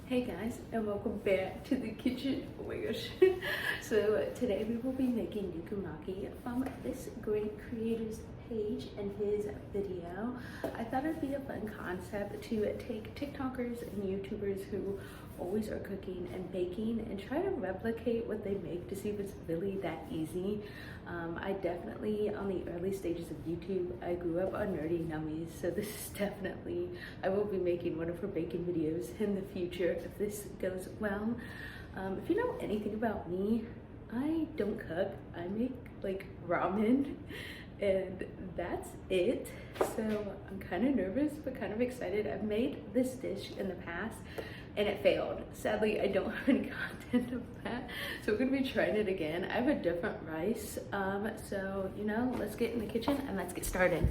Hey guys, and welcome back to the kitchen. Oh my gosh. So today we will be making Nikumaki from this great creator's page and his video. I thought it'd be a fun concept to take TikTokers and YouTubers who always are cooking and baking and try to replicate what they make to see if it's really that easy. I definitely, on the early stages of YouTube, I grew up on Nerdy Nummies, so this is definitely, I will be making one of her baking videos in the future if this goes well. If you know anything about me, I don't cook. I make like ramen and that's it. So I'm kind of nervous but kind of excited. I've made this dish in the past and it failed. Sadly, I don't have any content of that, so we're gonna be trying it again. I have a different rice, so you know, let's get in the kitchen and let's get started.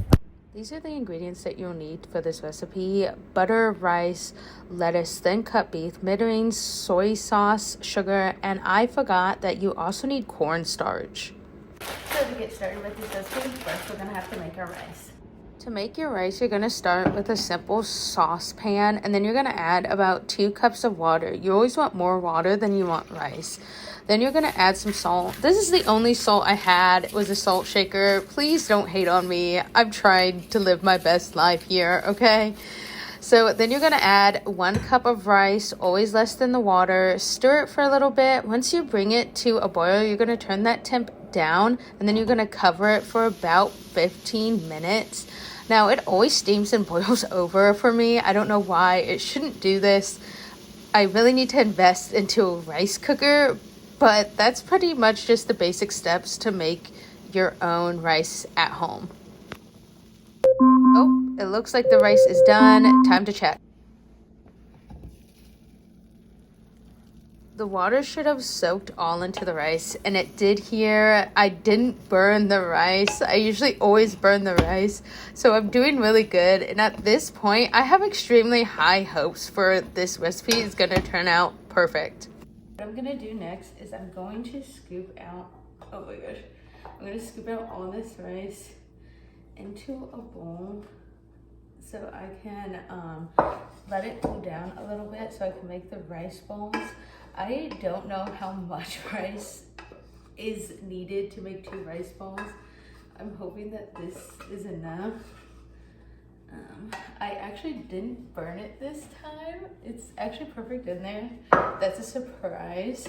These are the ingredients that you'll need for this recipe: butter, rice, lettuce, thin cut beef, mirin, soy sauce, sugar, and I forgot that you also need cornstarch. So to get started with this recipe, first we're gonna have to make our rice. To make your rice, you're gonna start with a simple saucepan, and then you're gonna add about 2 cups of water. You always want more water than you want rice. Then you're gonna add some salt. This is the only salt I had. It was a salt shaker. Please don't hate on me. I've tried to live my best life here, okay? So then you're gonna add 1 cup of rice, always less than the water. Stir it for a little bit. Once you bring it to a boil, you're gonna turn that temp down, and then you're gonna cover it for about 15 minutes. Now, it always steams and boils over for me. I don't know why. It shouldn't do this. I really need to invest into a rice cooker, but that's pretty much just the basic steps to make your own rice at home. Oh, it looks like the rice is done. Time to check. The water should have soaked all into the rice, and it did here. I didn't burn the rice. I usually always burn the rice, so I'm doing really good. And at this point, I have extremely high hopes for this recipe. It's gonna turn out perfect. What I'm gonna do next is I'm going to scoop out, oh my gosh, I'm gonna scoop out all this rice into a bowl so I can let it cool down a little bit so I can make the rice balls. I don't know how much rice is needed to make 2 rice balls. I'm hoping that this is enough. I actually didn't burn it this time. It's actually perfect in there. That's a surprise.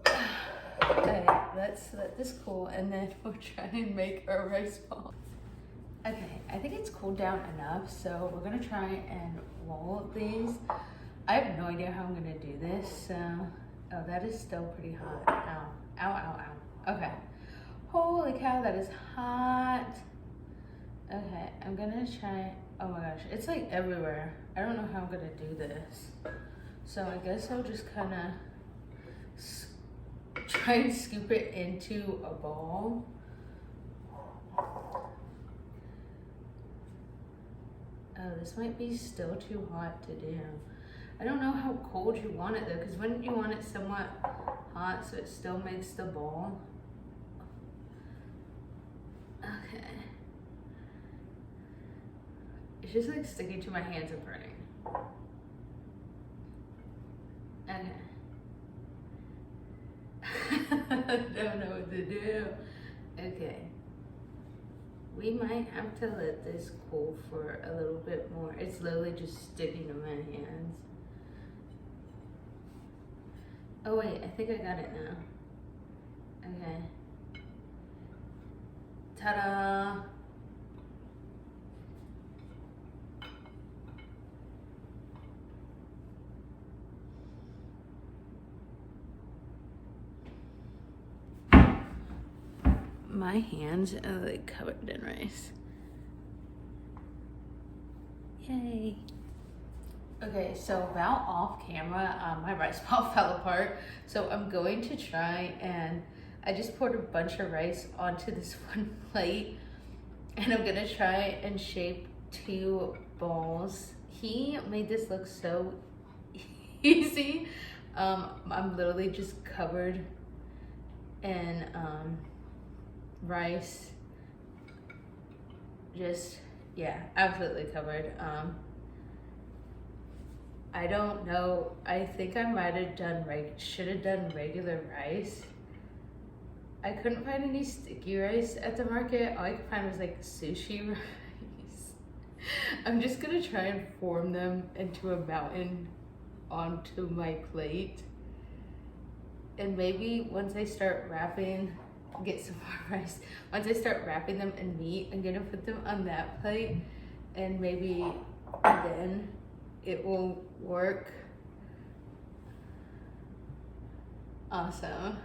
Okay, let's let this cool and then we'll try and make our rice balls. Okay, I think it's cooled down enough, so we're gonna try and roll these. I have no idea how I'm gonna do this, so, oh, that is still pretty hot. Ow, ow, ow, ow. Okay, holy cow, that is hot. Okay, I'm gonna try, oh my gosh, it's like everywhere. I don't know how I'm gonna do this. So I guess I'll just kinda try and scoop it into a bowl. Oh, this might be still too hot to do. I don't know how cold you want it though, because wouldn't you want it somewhat hot so it still makes the ball? Okay. It's just like sticking to my hands and burning. Okay. I don't know what to do. Okay. We might have to let this cool for a little bit more. It's literally just sticking to my hands. Oh wait, I think I got it now. Okay. Ta-da! My hands are like covered in rice. Yay. Okay, so about off camera, my rice ball fell apart. So I'm going to try and I just poured a bunch of rice onto this one plate and I'm gonna try and shape 2 balls. He made this look so easy. I'm literally just covered in rice. Just, yeah, absolutely covered. I don't know. I think I might have should have done regular rice. I couldn't find any sticky rice at the market. All I could find was like sushi rice. I'm just gonna try and form them into a mountain onto my plate. And maybe once I start wrapping, get some more rice. Once I start wrapping them in meat, I'm gonna put them on that plate, and maybe then it will work. Awesome.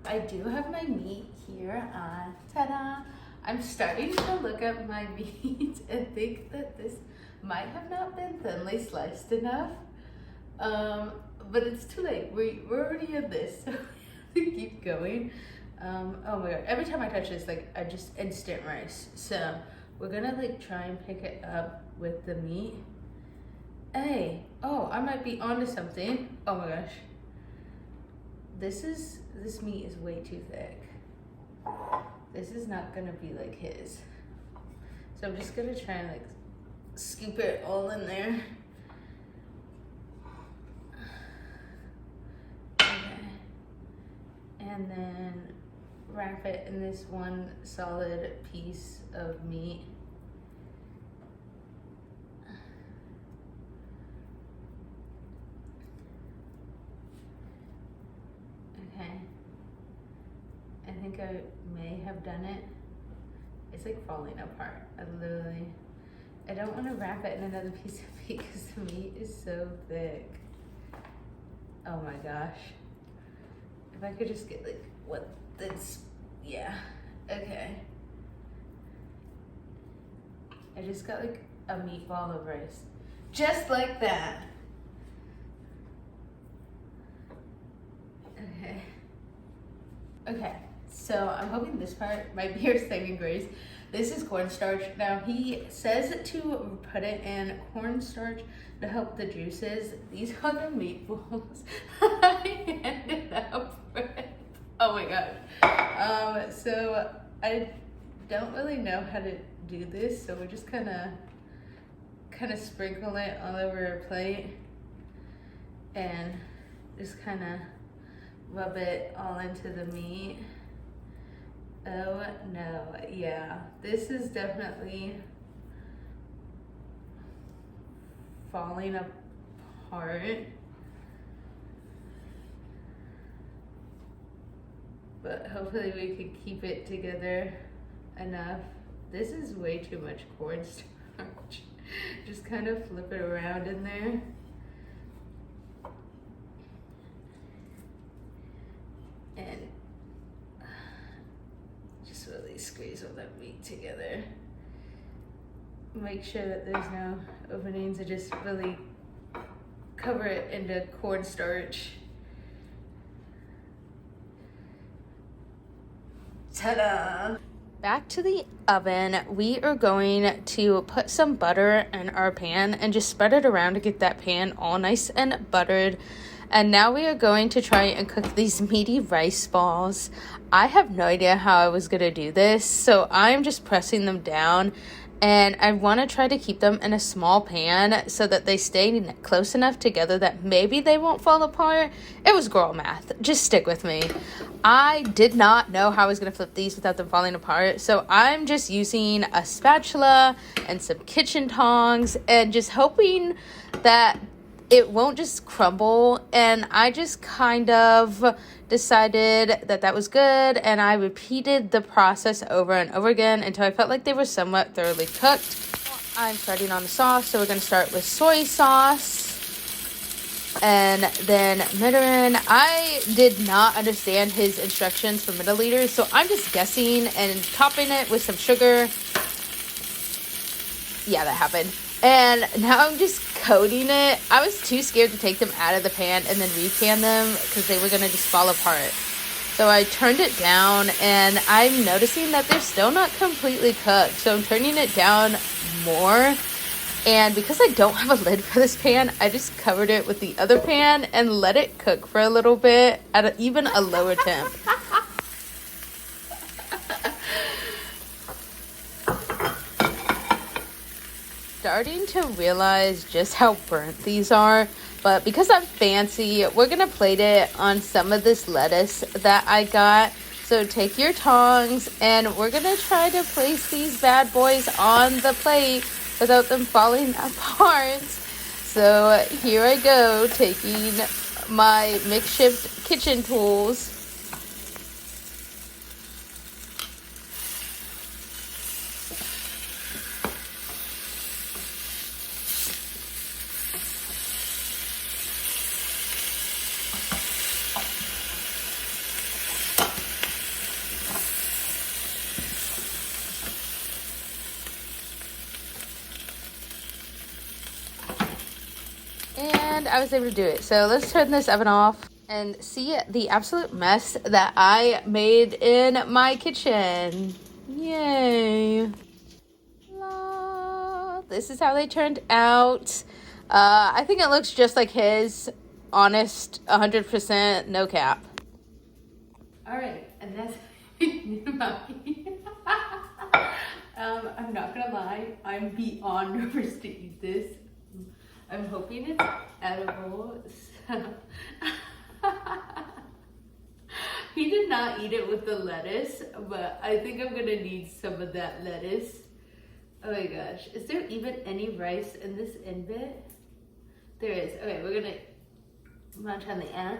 I do have my meat here. Ta-da! I'm starting to look at my meat and think that this might have not been thinly sliced enough. But it's too late. We're already in this, so we keep going. Oh my god! Every time I touch this, like I just instant rice. So we're gonna like try and pick it up with the meat. Hey, oh, I might be onto something. Oh my gosh. This meat is way too thick. This is not gonna be like his. So I'm just gonna try and like scoop it all in there. Okay. And then wrap it in this one solid piece of meat. Okay. I think I may have done it. It's like falling apart. I don't want to wrap it in another piece of meat because the meat is so thick. Oh my gosh. If I could just get like what that's, yeah, okay. I just got like a meatball of rice. Just like that. Okay. Okay, so I'm hoping this part might be our saving grace. This is cornstarch. Now he says to put it in cornstarch to help the juices. These are the meatballs I ended up with. Oh my gosh. So I don't really know how to do this, so we're just kind of sprinkle it all over our plate and just kind of rub it all into the meat. Oh no, yeah, this is definitely falling apart. But hopefully we could keep it together enough. This is way too much cornstarch. Just kind of flip it around in there. And just really squeeze all that meat together. Make sure that there's no openings. I just really cover it into cornstarch. Ta-da! Back to the oven. We are going to put some butter in our pan and just spread it around to get that pan all nice and buttered. And now we are going to try and cook these meaty rice balls. I have no idea how I was going to do this, so I'm just pressing them down. And I want to try to keep them in a small pan so that they stay close enough together that maybe they won't fall apart. It was girl math. Just stick with me. I did not know how I was going to flip these without them falling apart. So I'm just using a spatula and some kitchen tongs and just hoping that it won't just crumble. And I just kind of decided that that was good, and I repeated the process over and over again until I felt like they were somewhat thoroughly cooked. I'm starting on the sauce, so we're going to start with soy sauce and then mirin. I did not understand his instructions for milliliters, so I'm just guessing and topping it with some sugar. Yeah, that happened. And now I'm just coating it. I was too scared to take them out of the pan and then repan them because they were going to just fall apart. So I turned it down, and I'm noticing that they're still not completely cooked. So I'm turning it down more. And because I don't have a lid for this pan, I just covered it with the other pan and let it cook for a little bit at even a lower temp. starting to realize just how burnt these are, but because I'm fancy, we're gonna plate it on some of this lettuce that I got. So take your tongs and we're gonna try to place these bad boys on the plate without them falling apart. So here I go, taking my makeshift kitchen tools. And I was able to do it. So let's turn this oven off and see the absolute mess that I made in my kitchen. Yay. La. This is how they turned out. I think it looks just like his. Honest, 100%, no cap. Alright, and that's Nikumaki. I'm not gonna lie, I'm beyond nervous to eat this. I'm hoping it's edible. He did not eat it with the lettuce, but I think I'm gonna need some of that lettuce. Oh my gosh, is there even any rice in this end bit? There is. Okay, we're gonna munch on the end.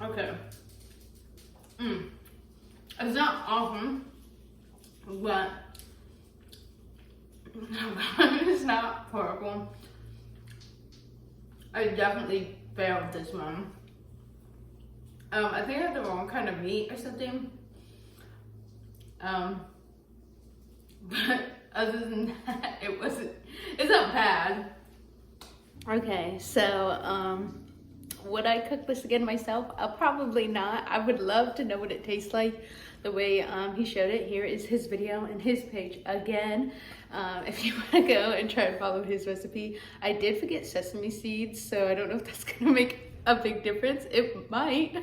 Okay. It's not awesome, but it's not horrible. I definitely failed this one. I think I had the wrong kind of meat or something. But other than that, it's not bad. Okay, so, would I cook this again myself? Probably not. I would love to know what it tastes like the way he showed it. Here is his video and his page again. If you want to go and try to follow his recipe. I did forget sesame seeds, so I don't know if that's going to make a big difference. It might.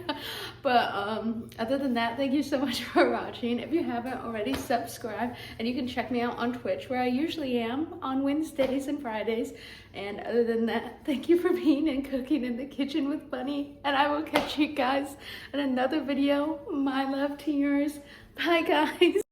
But other than that, thank you so much for watching. If you haven't already, subscribe, and you can check me out on Twitch, where I usually am on Wednesdays and Fridays. And other than that, thank you for being and cooking in the kitchen with Bunnie, and I will catch you guys in another video. My love to yours. Bye guys.